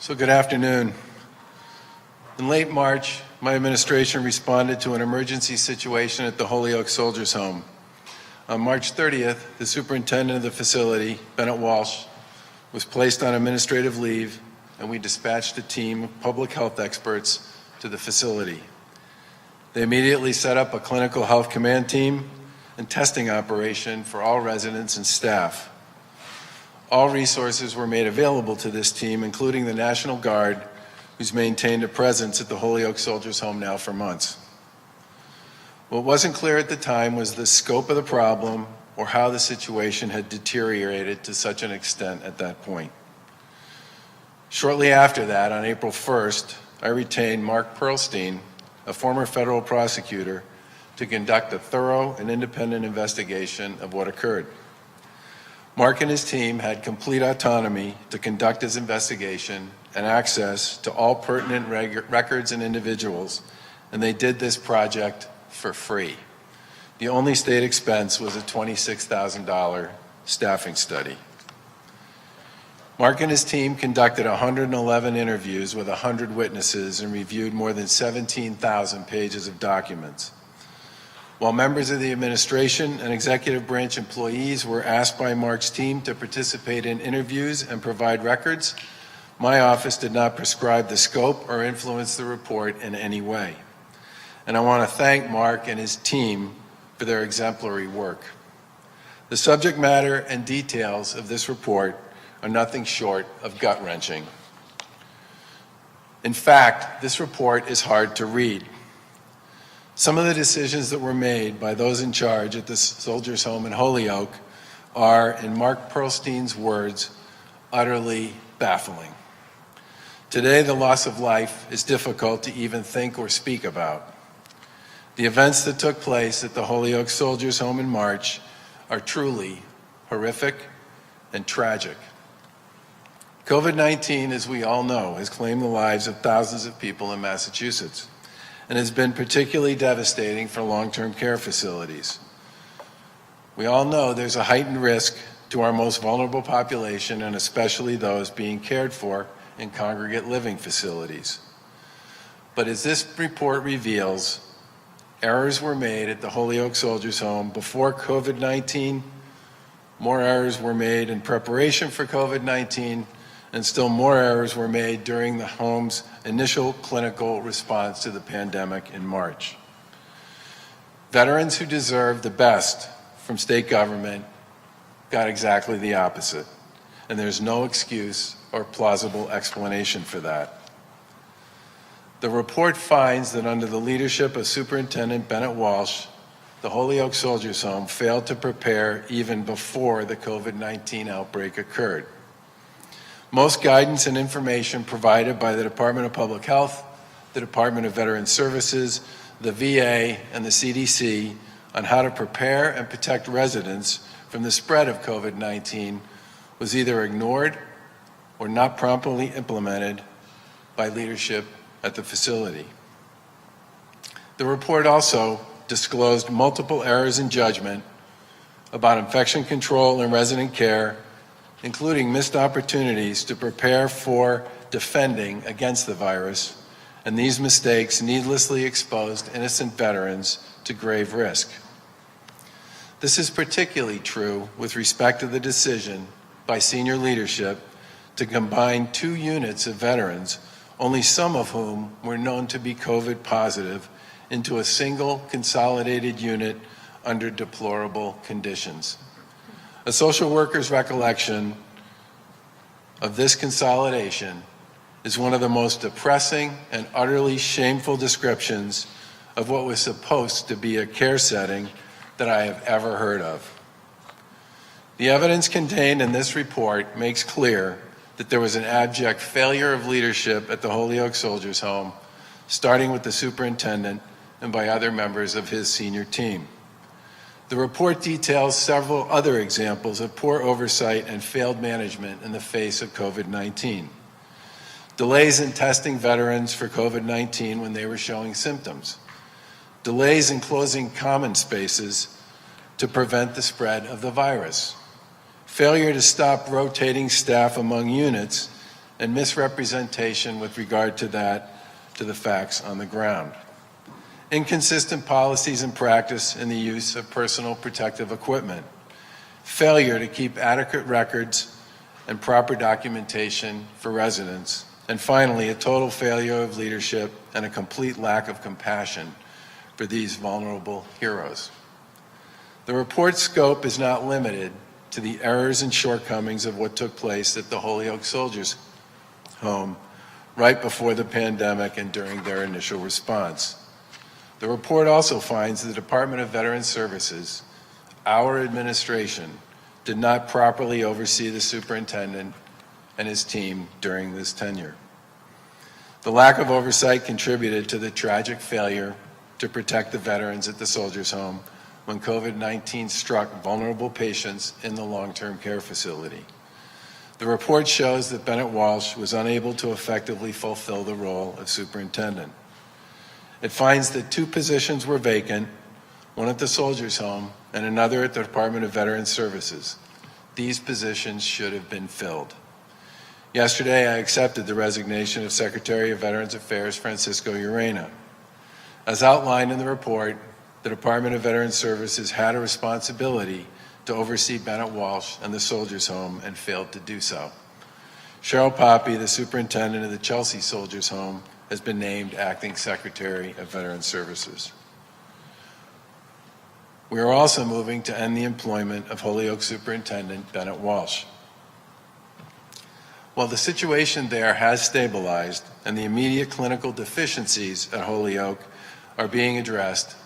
So good afternoon. In late March, my administration responded to an emergency situation at the Holyoke Soldiers' Home. On March 30th, the superintendent of the facility, Bennett Walsh, was placed on administrative leave, and we dispatched a team of public health experts to the facility. They immediately set up a clinical health command team and testing operation for all residents and staff. All resources were made available to this team, including the National Guard, who's maintained a presence at the Holyoke Soldiers' Home now for months. What wasn't clear at the time was the scope of the problem or how the situation had deteriorated to such an extent at that point. Shortly after that, on April 1st, I retained Mark Perlstein, a former federal prosecutor, to conduct a thorough and independent investigation of what occurred. Mark and his team had complete autonomy to conduct his investigation and access to all pertinent records and individuals, and they did this project for free. The only state expense was a $26,000 staffing study. Mark and his team conducted 111 interviews with 100 witnesses and reviewed more than 17,000 pages of documents. While members of the administration and executive branch employees were asked by Mark's team to participate in interviews and provide records, my office did not prescribe the scope or influence the report in any way. And I want to thank Mark and his team for their exemplary work. The subject matter and details of this report are nothing short of gut-wrenching. In fact, this report is hard to read. Some of the decisions that were made by those in charge at the Soldiers' Home in Holyoke are, in Mark Perlstein's words, utterly baffling. Today, the loss of life is difficult to even think or speak about. The events that took place at the Holyoke Soldiers' Home in March are truly horrific and tragic. COVID-19, as we all know, has claimed the lives of thousands of people in Massachusetts and has been particularly devastating for long-term care facilities. We all know there's a heightened risk to our most vulnerable population, and especially those being cared for in congregate living facilities. But as this report reveals, errors were made at the Holyoke Soldiers' Home before COVID-19, more errors were made in preparation for COVID-19, and still more errors were made during the home's initial clinical response to the pandemic in March. Veterans who deserve the best from state government got exactly the opposite, and there's no excuse or plausible explanation for that. The report finds that under the leadership of Superintendent Bennett Walsh, the Holyoke Soldiers' Home failed to prepare even before the COVID-19 outbreak occurred. Most guidance and information provided by the Department of Public Health, the Department of Veterans Services, the VA, and the CDC on how to prepare and protect residents from the spread of COVID-19 was either ignored or not promptly implemented by leadership at the facility. The report also disclosed multiple errors in judgment about infection control and resident care, including missed opportunities to prepare for defending against the virus, and these mistakes needlessly exposed innocent veterans to grave risk. This is particularly true with respect to the decision by senior leadership to combine 2 units of veterans, only some of whom were known to be COVID positive, into a single consolidated unit under deplorable conditions. A social worker's recollection of this consolidation is one of the most depressing and utterly shameful descriptions of what was supposed to be a care setting that I have ever heard of. The evidence contained in this report makes clear that there was an abject failure of leadership at the Holyoke Soldiers' Home, starting with the superintendent and by other members of his senior team. The report details several other examples of poor oversight and failed management in the face of COVID-19. Delays in testing veterans for COVID-19 when they were showing symptoms. Delays in closing common spaces to prevent the spread of the virus. Failure to stop rotating staff among units and misrepresentation with regard to the facts on the ground. Inconsistent policies and practice in the use of personal protective equipment. Failure to keep adequate records and proper documentation for residents. And finally, a total failure of leadership and a complete lack of compassion for these vulnerable heroes. The report's scope is not limited to the errors and shortcomings of what took place at the Holyoke Soldiers' Home right before the pandemic and during their initial response. The report also finds the Department of Veterans Services, our administration, did not properly oversee the superintendent and his team during this tenure. The lack of oversight contributed to the tragic failure to protect the veterans at the Soldiers' Home when COVID-19 struck vulnerable patients in the long-term care facility. The report shows that Bennett Walsh was unable to effectively fulfill the role of superintendent. It finds that 2 positions were vacant, one at the Soldiers' Home and another at the Department of Veterans Services. These positions should have been filled. Yesterday, I accepted the resignation of Secretary of Veterans Affairs Francisco Urena. As outlined in the report, the Department of Veterans Services had a responsibility to oversee Bennett Walsh and the Soldiers' Home and failed to do so. Cheryl Poppy, the superintendent of the Chelsea Soldiers' Home, has been named Acting Secretary of Veterans Services. We are also moving to end the employment of Holyoke Superintendent Bennett Walsh. While the situation there has stabilized and the immediate clinical deficiencies at Holyoke are being addressed,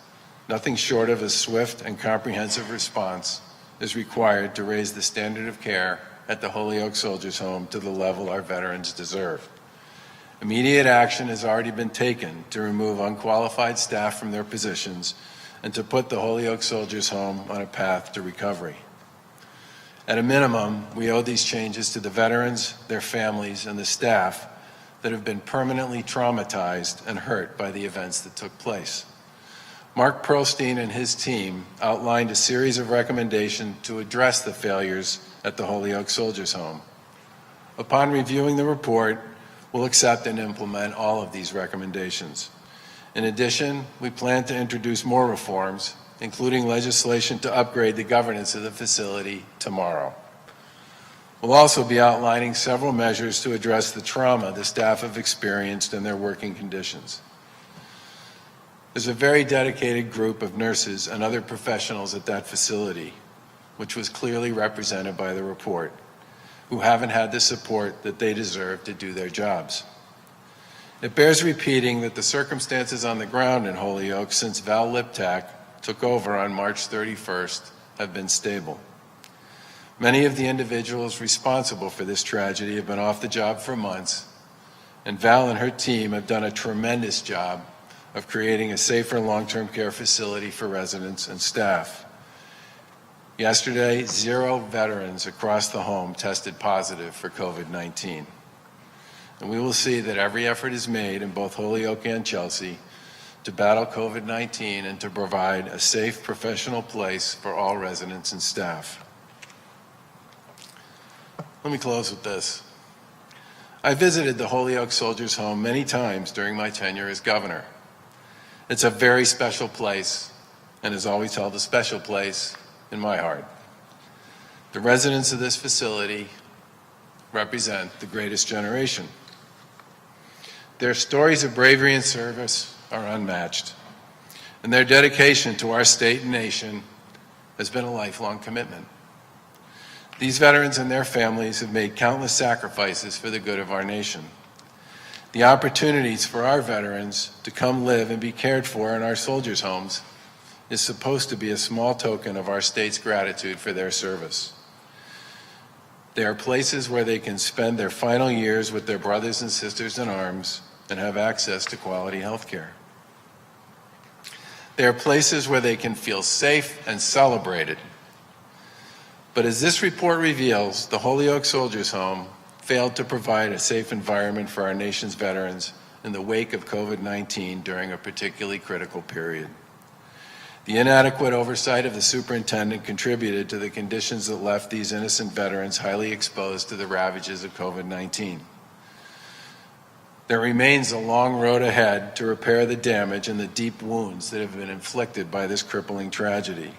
nothing short of a swift and comprehensive response is required to raise the standard of care at the Holyoke Soldiers' Home to the level our veterans deserve. Immediate action has already been taken to remove unqualified staff from their positions and to put the Holyoke Soldiers' Home on a path to recovery. At a minimum, we owe these changes to the veterans, their families, and the staff that have been permanently traumatized and hurt by the events that took place. Mark Pearlstein and his team outlined a series of recommendations to address the failures at the Holyoke Soldiers' Home. Upon reviewing the report, we'll accept and implement all of these recommendations. In addition, we plan to introduce more reforms, including legislation to upgrade the governance of the facility tomorrow. We'll also be outlining several measures to address the trauma the staff have experienced in their working conditions. There's a very dedicated group of nurses and other professionals at that facility, which was clearly represented by the report, who haven't had the support that they deserve to do their jobs. It bears repeating that the circumstances on the ground in Holyoke since Val Liptak took over on March 31st have been stable. Many of the individuals responsible for this tragedy have been off the job for months, and Val and her team have done a tremendous job of creating a safer long-term care facility for residents and staff. Yesterday, 0 veterans across the home tested positive for COVID-19. And we will see that every effort is made in both Holyoke and Chelsea to battle COVID-19 and to provide a safe, professional place for all residents and staff. Let me close with this. I visited the Holyoke Soldiers' Home many times during my tenure as governor. It's a very special place and has always held a special place in my heart. The residents of this facility represent the greatest generation. Their stories of bravery and service are unmatched, and their dedication to our state and nation has been a lifelong commitment. These veterans and their families have made countless sacrifices for the good of our nation. The opportunities for our veterans to come live and be cared for in our soldiers' homes is supposed to be a small token of our state's gratitude for their service. They are places where they can spend their final years with their brothers and sisters in arms and have access to quality health care. They are places where they can feel safe and celebrated. But as this report reveals, the Holyoke Soldiers' Home failed to provide a safe environment for our nation's veterans in the wake of COVID-19 during a particularly critical period. The inadequate oversight of the superintendent contributed to the conditions that left these innocent veterans highly exposed to the ravages of COVID-19. There remains a long road ahead to repair the damage and the deep wounds that have been inflicted by this crippling tragedy.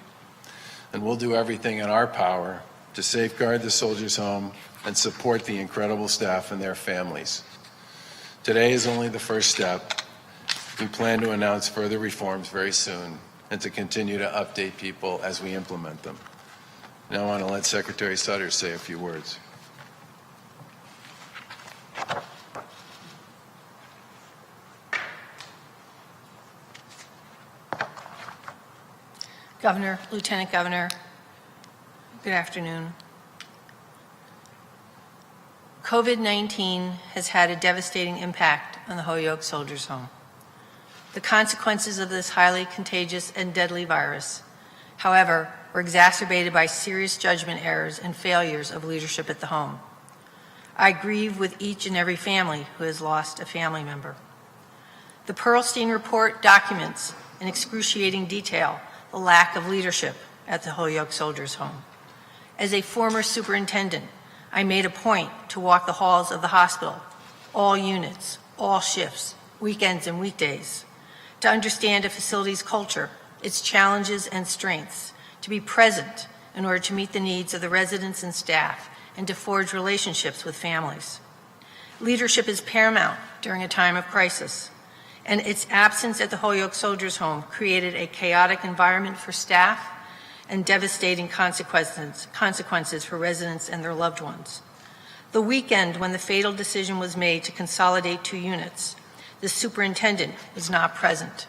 And we'll do everything in our power to safeguard the Soldiers' Home and support the incredible staff and their families. Today is only the first step. We plan to announce further reforms very soon and to continue to update people as we implement them. Now I want to let Secretary Sutter say a few words. Governor, Lieutenant Governor, good afternoon. COVID-19 has had a devastating impact on the Holyoke Soldiers' Home. The consequences of this highly contagious and deadly virus, however, were exacerbated by serious judgment errors and failures of leadership at the home. I grieve with each and every family who has lost a family member. The Pearlstein report documents in excruciating detail the lack of leadership at the Holyoke Soldiers' Home. As a former superintendent, I made a point to walk the halls of the hospital, all units, all shifts, weekends and weekdays, to understand a facility's culture, its challenges and strengths, to be present in order to meet the needs of the residents and staff, and to forge relationships with families. Leadership is paramount during a time of crisis, and its absence at the Holyoke Soldiers' Home created a chaotic environment for staff and devastating consequences for residents and their loved ones. The weekend when the fatal decision was made to consolidate 2 units, the superintendent was not present.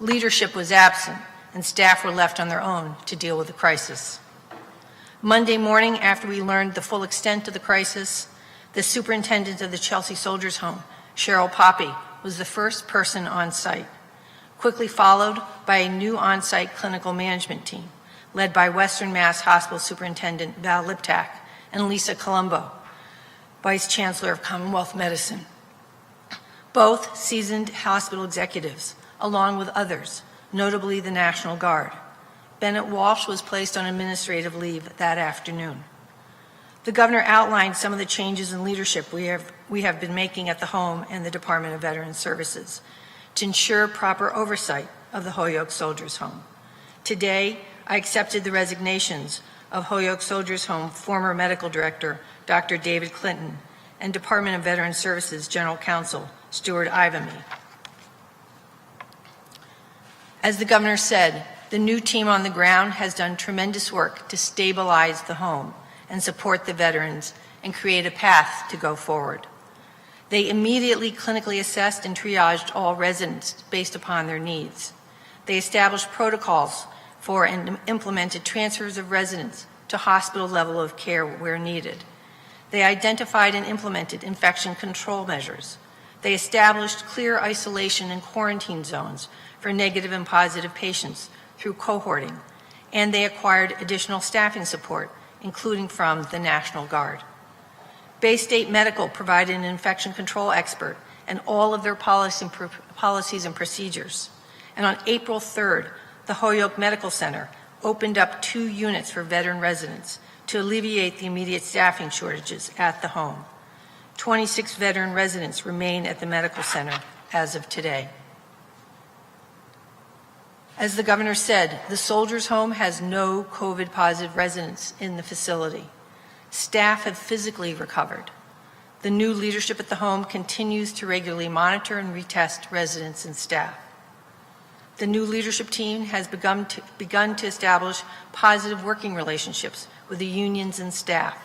Leadership was absent, and staff were left on their own to deal with the crisis. Monday morning, after we learned the full extent of the crisis, the superintendent of the Chelsea Soldiers' Home, Cheryl Poppy, was the first person on site, quickly followed by a new on-site clinical management team led by Western Mass Hospital Superintendent Val Liptak and Lisa Colombo, Vice Chancellor of Commonwealth Medicine. Both seasoned hospital executives, along with others, notably the National Guard. Bennett Walsh was placed on administrative leave that afternoon. The governor outlined some of the changes in leadership we have been making at the home and the Department of Veterans Services to ensure proper oversight of the Holyoke Soldiers' Home. Today, I accepted the resignations of Holyoke Soldiers' Home former medical director, Dr. David Clinton, and Department of Veterans Services General Counsel, Stuart Ivamy. As the governor said, the new team on the ground has done tremendous work to stabilize the home and support the veterans and create a path to go forward. They immediately clinically assessed and triaged all residents based upon their needs. They established protocols for and implemented transfers of residents to hospital level of care where needed. They identified and implemented infection control measures. They established clear isolation and quarantine zones for negative and positive patients through cohorting, and they acquired additional staffing support, including from the National Guard. Bay State Medical provided an infection control expert and all of their policies and procedures. And on April 3rd, the Holyoke Medical Center opened up 2 units for veteran residents to alleviate the immediate staffing shortages at the home. 26 veteran residents remain at the medical center as of today. As the governor said, the Soldiers' Home has no COVID-positive residents in the facility. Staff have physically recovered. The new leadership at the home continues to regularly monitor and retest residents and staff. The new leadership team has begun to establish positive working relationships with the unions and staff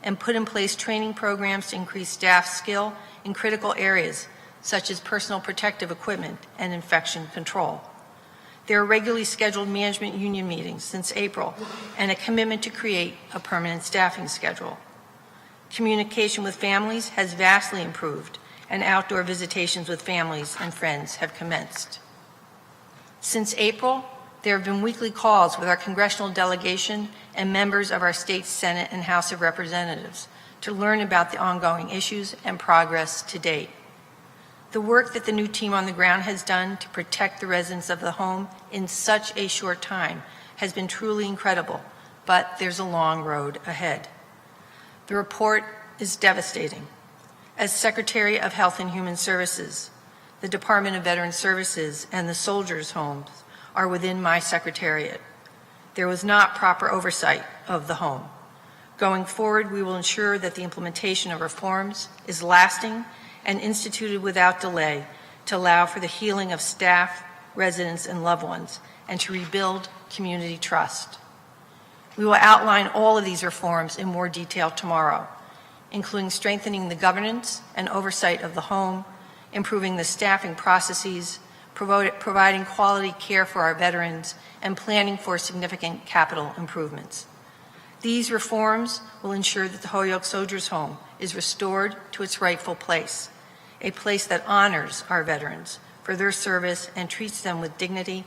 and put in place training programs to increase staff skill in critical areas such as personal protective equipment and infection control. There are regularly scheduled management union meetings since April and a commitment to create a permanent staffing schedule. Communication with families has vastly improved, and outdoor visitations with families and friends have commenced. Since April, there have been weekly calls with our congressional delegation and members of our state Senate and House of Representatives to learn about the ongoing issues and progress to date. The work that the new team on the ground has done to protect the residents of the home in such a short time has been truly incredible, but there's a long road ahead. The report is devastating. As Secretary of Health and Human Services, the Department of Veteran Services and the Soldiers' Homes are within my secretariat. There was not proper oversight of the home. Going forward, we will ensure that the implementation of reforms is lasting and instituted without delay to allow for the healing of staff, residents, and loved ones, and to rebuild community trust. We will outline all of these reforms in more detail tomorrow, including strengthening the governance and oversight of the home, improving the staffing processes, providing quality care for our veterans, and planning for significant capital improvements. These reforms will ensure that the Holyoke Soldiers' Home is restored to its rightful place, a place that honors our veterans for their service and treats them with dignity,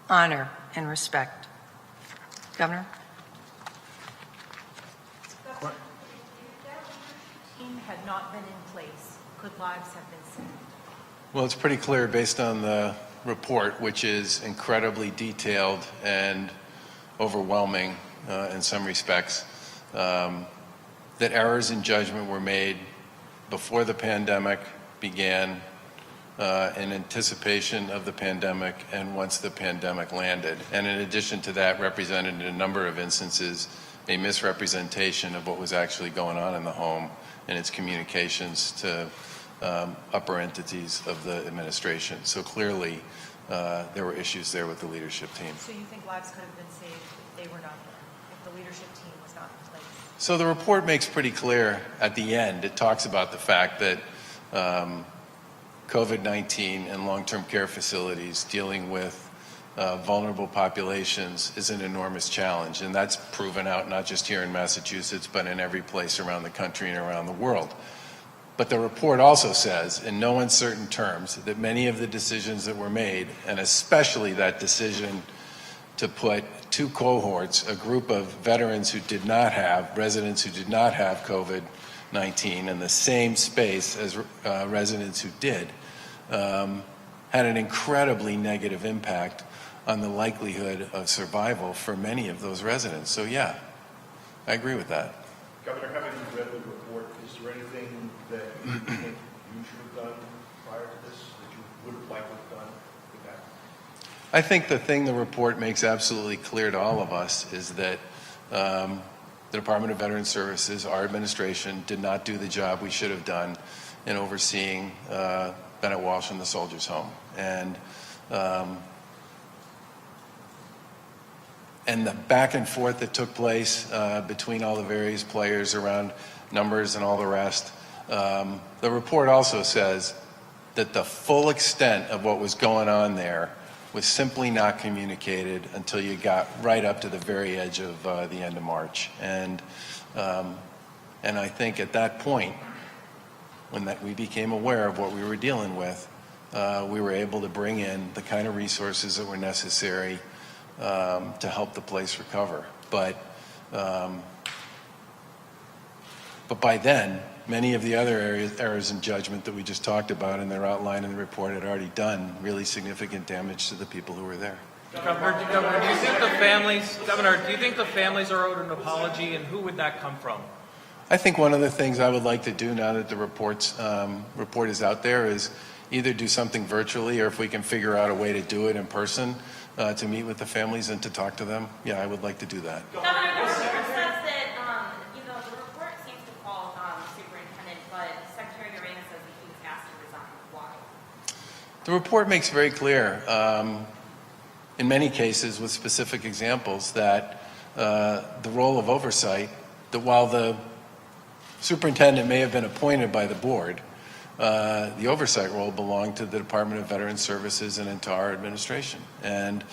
honor, and respect. Governor? Had not been in place, could lives have been saved? Well, it's pretty clear based on the report, which is incredibly detailed and overwhelming in some respects, that errors in judgment were made before the pandemic began, in anticipation of the pandemic, and once the pandemic landed. And in addition to that, represented in a number of instances a misrepresentation of what was actually going on in the home and its communications to upper entities of the administration. So clearly, there were issues there with the leadership team. So you think lives could have been saved if they were not there, if the leadership team was not in place? So the report makes pretty clear at the end, it talks about the fact that COVID-19 and long-term care facilities dealing with vulnerable populations is an enormous challenge, and that's proven out not just here in Massachusetts, but in every place around the country and around the world. But the report also says, in no uncertain terms, that many of the decisions that were made, and especially that decision to put two cohorts, a group of veterans who did not have, residents who did not have COVID-19 in the same space as residents who did, had an incredibly negative impact on the likelihood of survival for many of those residents. So yeah, I agree with that. Governor, having read the report, is there anything that you think you should have done prior to this that you would have liked to have done with that? I think the thing the report makes absolutely clear to all of us is that the Department of Veteran Services, our administration, did not do the job we should have done in overseeing Bennett Walsh and the Soldiers' Home. And the back and forth that took place between all the various players around numbers and all the rest. The report also says that the full extent of what was going on there was simply not communicated until you got right up to the very edge of the end of March. And I think at that point, when we became aware of what we were dealing with, we were able to bring in the kind of resources that were necessary to help the place recover. But by then, many of the other errors in judgment that we just talked about and they're outlined in the report had already done really significant damage to the people who were there. Governor, do you think the families are owed an apology, and who would that come from? I think one of the things I would like to do now that the report is out there is either do something virtually, or if we can figure out a way to do it in person, to meet with the families and to talk to them. Yeah, I would like to do that. Governor, the report says that, the report seems to call superintendent, but Secretary Urena says that he was asked to resign. Why? The report makes very clear, in many cases with specific examples, that the role of oversight, that while the superintendent may have been appointed by the board, the oversight role belonged to the Department of Veteran Services and into our administration. And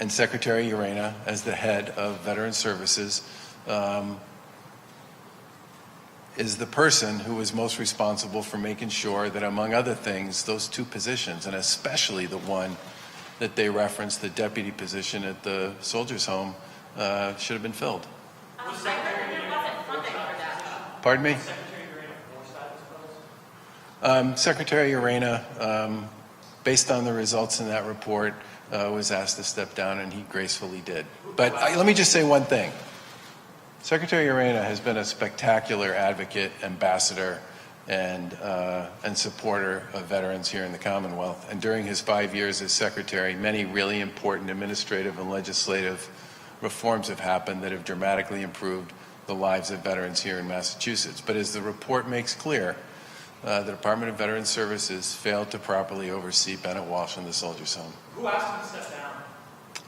Secretary Urena, as the head of Veteran Services, is the person who is most responsible for making sure that, among other things, those two positions, and especially the one that they referenced, the deputy position at the Soldiers' Home, should have been filled. There wasn't funding for that. Pardon me? Secretary Urena, based on the results in that report, was asked to step down, and he gracefully did. But let me just say one thing. Secretary Urena has been a spectacular advocate, ambassador, and supporter of veterans here in the Commonwealth. And during his 5 years as secretary, many really important administrative and legislative reforms have happened that have dramatically improved the lives of veterans here in Massachusetts. But as the report makes clear, the Department of Veterans Services failed to properly oversee Bennett Walsh and the Soldiers' Home. Who asked him to step down?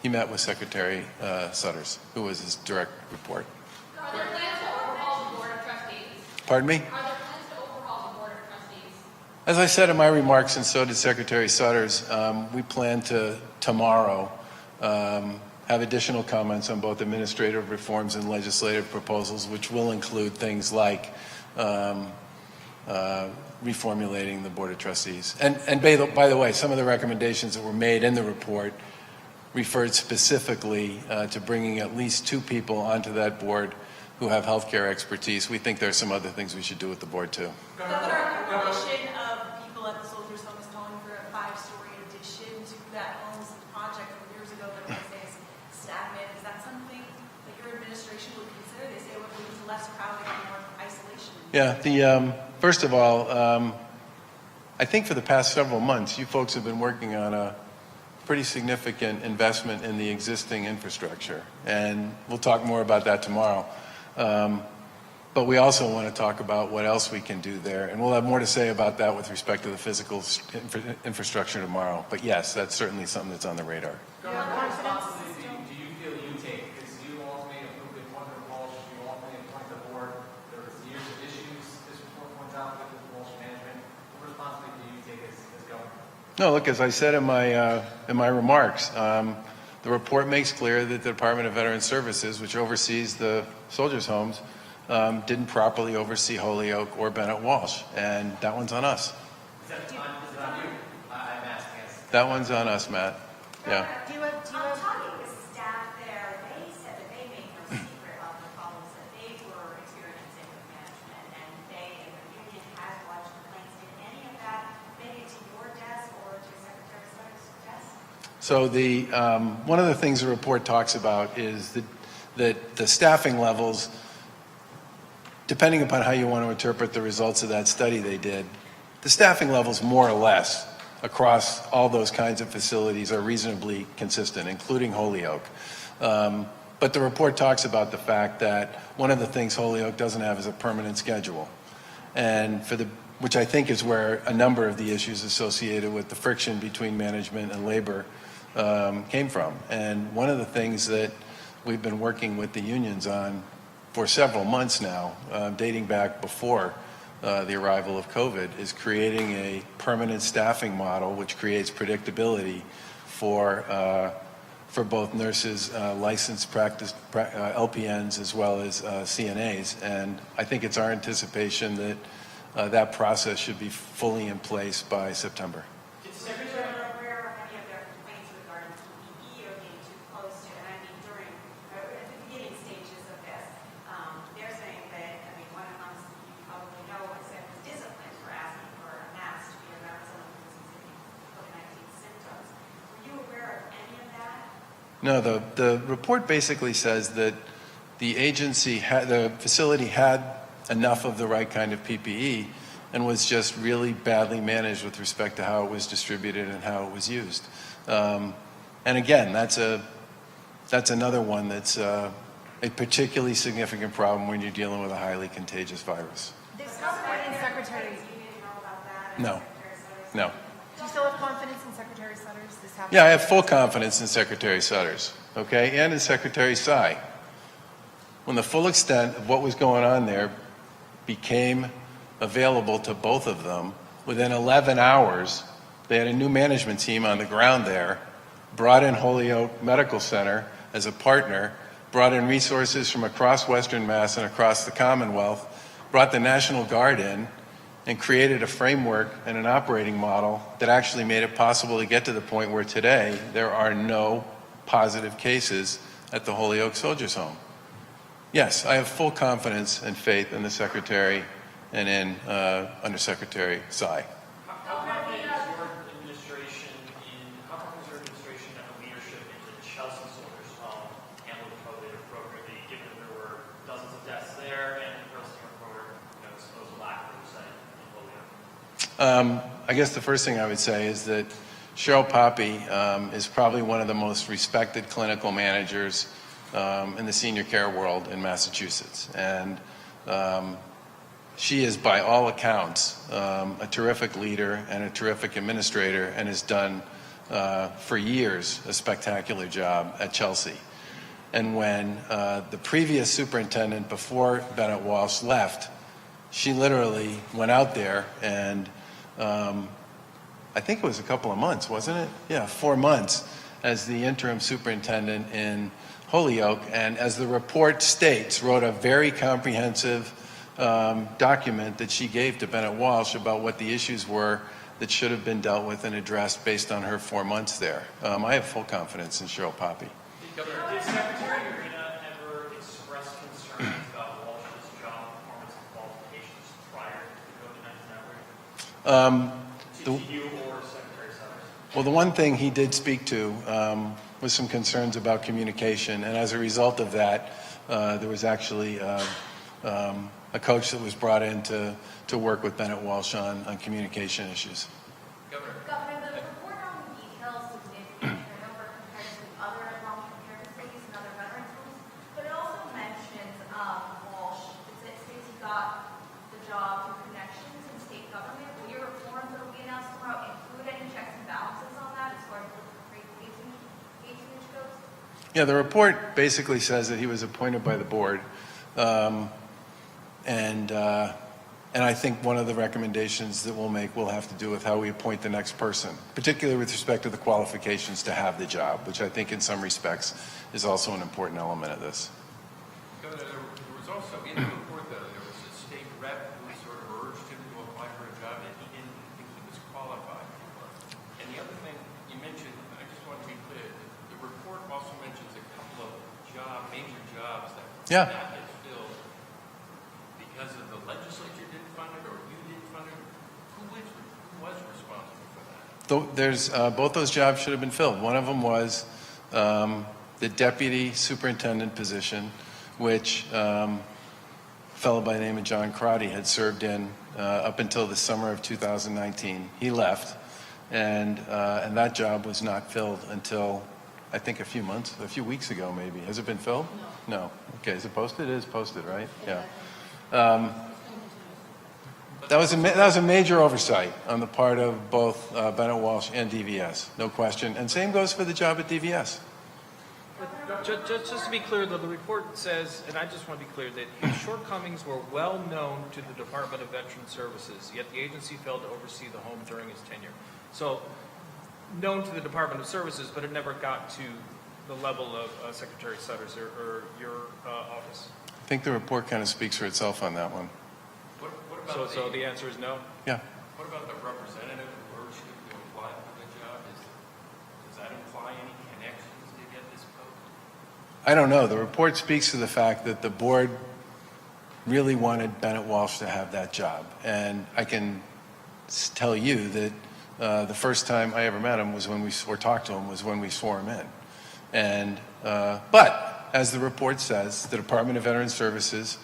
He met with Secretary Sutters, who was his direct report. Are there plans to overhaul the Board of Trustees? Pardon me? Are there plans to overhaul the Board of Trustees? As I said in my remarks, and so did Secretary Sutters, we plan to tomorrow have additional comments on both administrative reforms and legislative proposals, which will include things like reformulating the Board of Trustees. And by the way, some of the recommendations that were made in the report referred specifically to bringing at least 2 people onto that board who have healthcare expertise. We think there's some other things we should do with the board too. Governor, a coalition of people at the Soldiers' Home is calling for a 5-story addition to that home's project from years ago that was stagnant. Is that something that your administration would consider? They say it would lead to less crowding and more isolation. Yeah, first of all, I think for the past several months, you folks have been working on a pretty significant investment in the existing infrastructure. And we'll talk more about that tomorrow. But we also want to talk about what else we can do there. And we'll have more to say about that with respect to the physical infrastructure tomorrow. But yes, that's certainly something that's on the radar. Governor, what responsibility do you feel you take? Because you ultimately appointed Walsh, you ultimately appointed the board. There was years of issues this report points out with the Walsh management. What responsibility do you take as governor? No, look, as I said in my remarks, the report makes clear that the Department of Veterans Services, which oversees the soldiers' homes, didn't properly oversee Holyoke or Bennett Walsh, and that one's on us. Is it on you? I'm asking us. That one's on us, Matt. Yeah. Do you have Talking to staff there, they said that they made no secret of the problems that they were experiencing with management, and they and the union has watched complaints. Did any of that make it to your desk or to Secretary Sutter's desk? So one of the things the report talks about is that the staffing levels, depending upon how you want to interpret the results of that study they did, the staffing levels more or less across all those kinds of facilities are reasonably consistent, including Holyoke. But the report talks about the fact that one of the things Holyoke doesn't have is a permanent schedule. And which I think is where a number of the issues associated with the friction between management and labor came from. And one of the things that we've been working with the unions on for several months now, dating back before the arrival of COVID, is creating a permanent staffing model which creates predictability for both nurses, licensed practice LPNs, as well as CNAs. And I think it's our anticipation that that process should be fully in place by September. Are you aware of any of their complaints regarding PPE or being too close to, and I mean during, at the beginning stages of this, they're saying that, I mean, one of them, you probably know, was disciplined for asking for a mask to be around someone who's exhibiting COVID-19 symptoms. Were you aware of any of that? No, the report basically says that the the facility had enough of the right kind of PPE and was just really badly managed with respect to how it was distributed and how it was used. And again, that's another one that's a particularly significant problem when you're dealing with a highly contagious virus. this governor and Secretary? You didn't know about that? No. No. Do you still have confidence in Secretary Sutters? This happened. Yeah, I have full confidence in Secretary Sutters, okay, and in Secretary Tsai. When the full extent of what was going on there became available to both of them, within 11 hours, they had a new management team on the ground there, brought in Holyoke Medical Center as a partner, brought in resources from across Western Mass and across the Commonwealth, brought the National Guard in, and created a framework and an operating model that actually made it possible to get to the point where today there are no positive cases at the Holyoke Soldiers' Home. Yes, I have full confidence and faith in the Secretary and in Undersecretary Tsai. How confident is your administration that the leadership in the Chelsea Soldiers Home handled COVID appropriately, given that there were dozens of I guess the first thing I would say is that Cheryl Poppy is probably one of the most respected clinical managers in the senior care world in Massachusetts. And she is, by all accounts, a terrific leader and a terrific administrator, and has done, for years, a spectacular job at Chelsea. And when the previous superintendent before Bennett Walsh left, she literally went out there and I think it was a couple of months, wasn't it? Yeah, 4 months as the interim superintendent in Holyoke, and as the report states, wrote a very comprehensive document that she gave to Bennett Walsh about what the issues were that should have been dealt with and addressed based on her 4 months there. I have full confidence in Cheryl Poppy. Governor, did Secretary Urena ever express concerns about Walsh's job performance and qualifications prior to the COVID-19 outbreak? To you or Secretary Summers? Well, the one thing he did speak to was some concerns about communication, and as a result of that, there was actually a coach that was brought in to work with Bennett Walsh on communication issues. Governor, Governor, the report on the details significant turnover compared to other long-term care facilities and other veterans homes, but it also mentions Walsh. It states he got the job through connections in state government. Will your reforms that will be announced tomorrow include any checks and balances on that as far as the patronage goes? Yeah, the report basically says that he was appointed by the board, and I think one of the recommendations that we'll make will have to do with how we appoint the next person, particularly with respect to the qualifications to have the job, which I think in some respects is also an important element of this. Governor, there was also in the report, though, there was a state rep who sort of urged him to apply for a job that he didn't think he was qualified for. And the other thing you mentioned, I just want to be clear, the report also mentions a couple of major jobs that Yeah. not get filled because of the legislature didn't fund it or you didn't fund it. Who was responsible for that? There's both those jobs should have been filled. One of them was the deputy superintendent position, which a fellow by the name of John Crotty had served in up until the summer of 2019. He left, and that job was not filled until I think a few weeks ago maybe. Has it been filled? No. Okay, is it posted? It is posted, right? Yeah. That was a major oversight on the part of both Bennett Walsh and DVS, no question. And same goes for the job at DVS. Just to be clear, though, the report says, and I just want to be clear, that his shortcomings were well known to the Department of Veteran Services, yet the agency failed to oversee the home during his tenure. So, known to the Department of Services, but it never got to the level of Secretary Sutters or your office. I think the report kind of speaks for itself on that one. What about So the answer is no? Yeah. What about the representative who urged him to apply for the job? Does that imply any connections to get this post? I don't know. The report speaks to the fact that the board really wanted Bennett Walsh to have that job. And I can tell you that the first time I ever met him was talked to him was when we swore him in. And, but as the report says, the Department of Veteran Services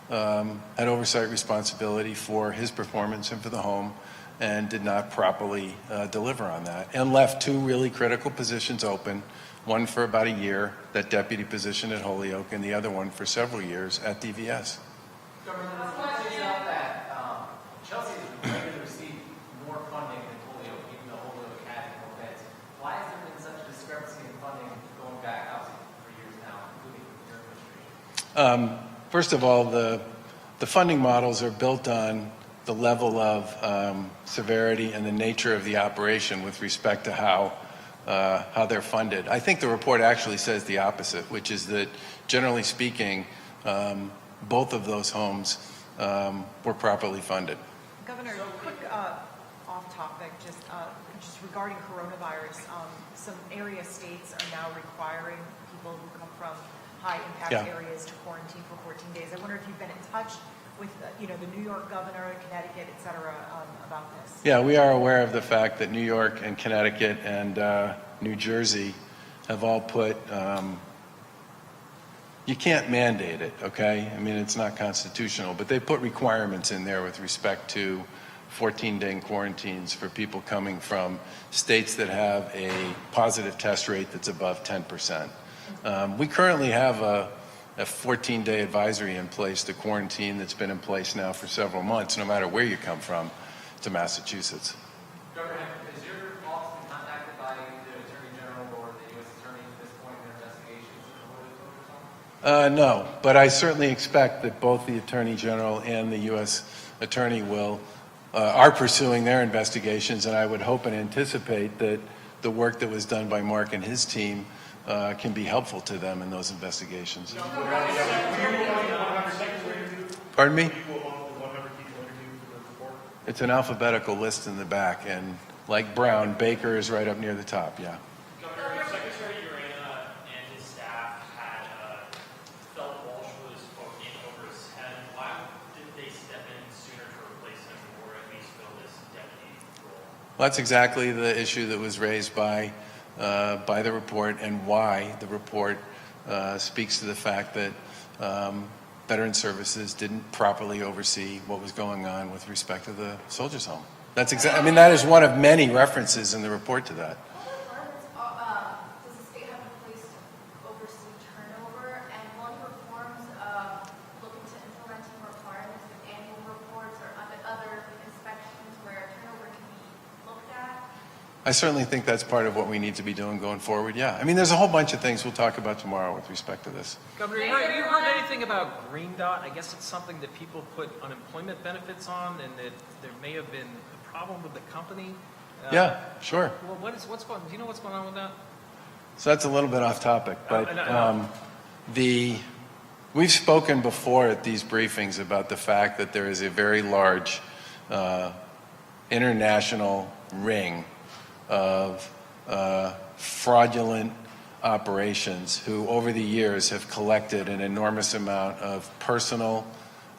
had oversight responsibility for his performance and for the home, and did not properly deliver on that, and left two really critical positions open, one for about a year, that deputy position at Holyoke, and the other one for several years at DVS. Governor, there's points out that Chelsea has regularly received more funding than Holyoke, even though Holyoke had more beds. Why has there been such a discrepancy in funding going back out for years now, including your administration? First of all, the funding models are built on the level of severity and the nature of the operation with respect to how they're funded. I think the report actually says the opposite, which is that, generally speaking, both of those homes were properly funded. Governor, quick off topic, just regarding coronavirus, some area states are now requiring people who come from high impact areas to quarantine for 14 days. I wonder if you've been in touch with the New York governor, Connecticut, et cetera, about this. Yeah, we are aware of the fact that New York and Connecticut and New Jersey have all put, you can't mandate it, okay? I mean, it's not constitutional, but they put requirements in there with respect to 14-day quarantines for people coming from states that have a positive test rate that's above 10%. We currently have a 14-day advisory in place to quarantine that's been in place now for several months, no matter where you come from to Massachusetts. Governor, has your office been contacted by the Attorney General or the U.S. Attorney at this point in their investigations into the Holyoke Soldiers' Home? No, but I certainly expect that both the Attorney General and the U.S. Attorney are pursuing their investigations, and I would hope and anticipate that the work that was done by Mark and his team can be helpful to them in those investigations. Pardon me? It's an alphabetical list in the back, and like Brown, Baker is right up near the top, yeah. Governor, Secretary Urena and his staff had felt Walsh was in over his head. Why didn't they step in sooner to replace him or at least fill this deputy role? Well, that's exactly the issue that was raised by the report, and why the report speaks to the fact that Veteran Services didn't properly oversee what was going on with respect to the Soldiers' Home. That's that is one of many references in the report to that. Does the state have a place to oversee turnover? And will any reforms look into implementing requirements of annual reports or other inspections where turnover can be looked at? I certainly think that's part of what we need to be doing going forward, yeah. I mean, there's a whole bunch of things we'll talk about tomorrow with respect to this. Governor, have you heard anything about Green Dot? I guess it's something that people put unemployment benefits on, and that there may have been a problem with the company. Yeah, sure. Well, do you know what's going on with that? So that's a little bit off topic, but we've spoken before at these briefings about the fact that there is a very large international ring of fraudulent operations who over the years have collected an enormous amount of personal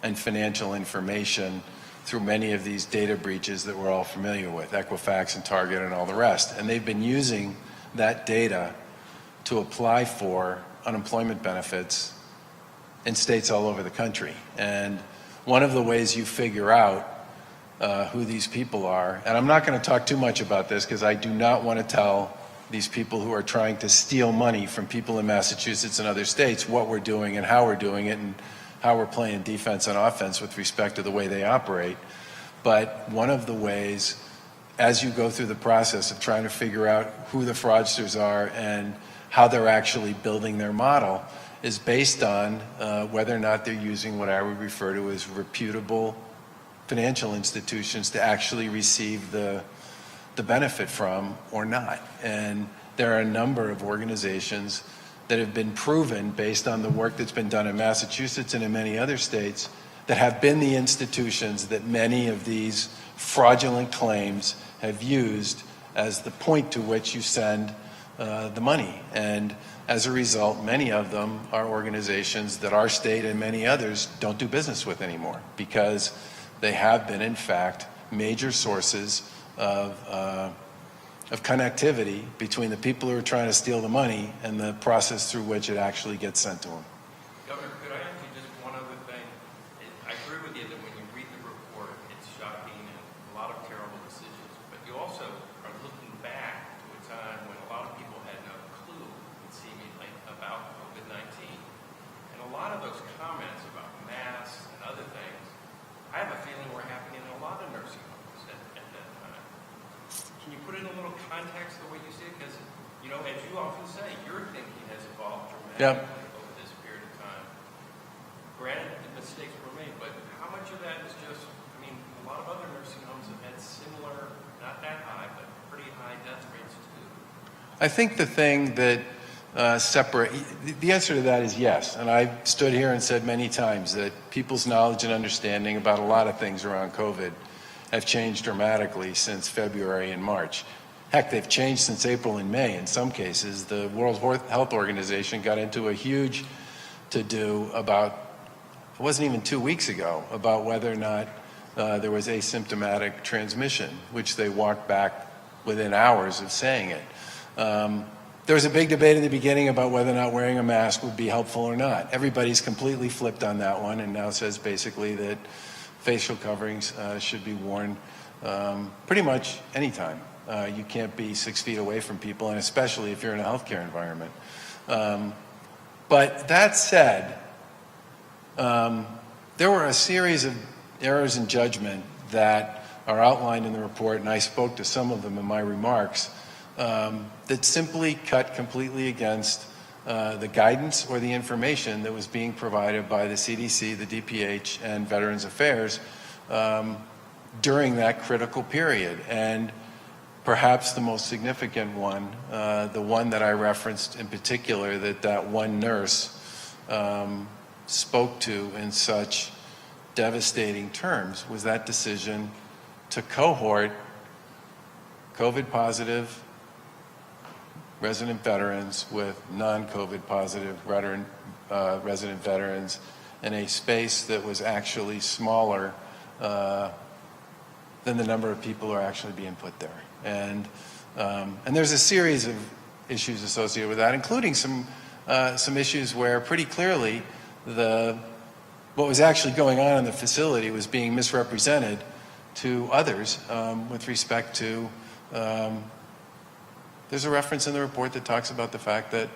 and financial information through many of these data breaches that we're all familiar with, Equifax and Target and all the rest. And they've been using that data to apply for unemployment benefits in states all over the country. And one of the ways you figure out who these people are, and I'm not going to talk too much about this because I do not want to tell these people who are trying to steal money from people in Massachusetts and other states what we're doing and how we're doing it and how we're playing defense and offense with respect to the way they operate. But one of the ways, as you go through the process of trying to figure out who the fraudsters are and how they're actually building their model, is based on whether or not they're using what I would refer to as reputable financial institutions to actually receive the benefit from or not. And there are a number of organizations that have been proven, based on the work that's been done in Massachusetts and in many other states, that have been the institutions that many of these fraudulent claims have used as the point to which you send the money. And as a result, many of them are organizations that our state and many others don't do business with anymore, because they have been, in fact, major sources of connectivity between the people who are trying to steal the money and the process through which it actually gets sent to them. Governor, could I ask you just one other thing? I agree with you that when you read the report, it's shocking and a lot of terrible decisions, but you also are looking back to a time when a lot of people had no clue, it seemingly, about COVID-19. And a lot of those comments about masks and other things, I have a feeling were happening in a lot of nursing homes at that time. Can you put in a little context the way you see it? Because, you know, as you often say, your thinking has evolved dramatically over this period of time. Granted, mistakes were made, but how much of that is just, I mean, a lot of other nursing homes have had similar, not that high, but pretty high death rates too. I think the thing that the answer to that is yes. And I've stood here and said many times that people's knowledge and understanding about a lot of things around COVID have changed dramatically since February and March. Heck, they've changed since April and May in some cases. The World Health Organization got into a huge to-do about, it wasn't even 2 weeks ago, about whether or not there was asymptomatic transmission, which they walked back within hours of saying it. There was a big debate in the beginning about whether or not wearing a mask would be helpful or not. Everybody's completely flipped on that one and now says basically that facial coverings should be worn pretty much anytime. You can't be 6 feet away from people, and especially if you're in a healthcare environment. But that said, there were a series of errors in judgment that are outlined in the report, and I spoke to some of them in my remarks, that simply cut completely against the guidance or the information that was being provided by the CDC, the DPH, and Veterans Affairs during that critical period. And perhaps the most significant one, the one that I referenced in particular, that one nurse spoke to in such devastating terms, was that decision to cohort COVID positive resident veterans with non-COVID positive resident veterans in a space that was actually smaller than the number of people who are actually being put there. And there's a series of issues associated with that, including some issues where pretty clearly what was actually going on in the facility was being misrepresented to others with respect to, there's a reference in the report that talks about the fact that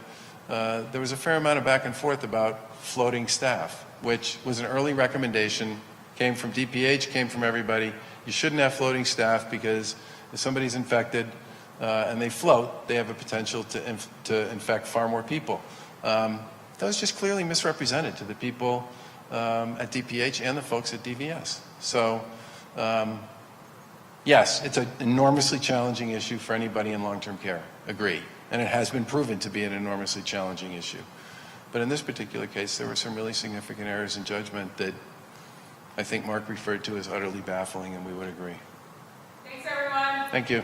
there was a fair amount of back and forth about floating staff, which was an early recommendation, came from DPH, came from everybody. You shouldn't have floating staff because if somebody's infected and they float, they have a potential to infect far more people. That was just clearly misrepresented to the people at DPH and the folks at DVS. So, yes, it's an enormously challenging issue for anybody in long-term care. Agree. And it has been proven to be an enormously challenging issue. But in this particular case, there were some really significant errors in judgment that I think Mark referred to as utterly baffling, and we would agree. Thanks, everyone. Thank you.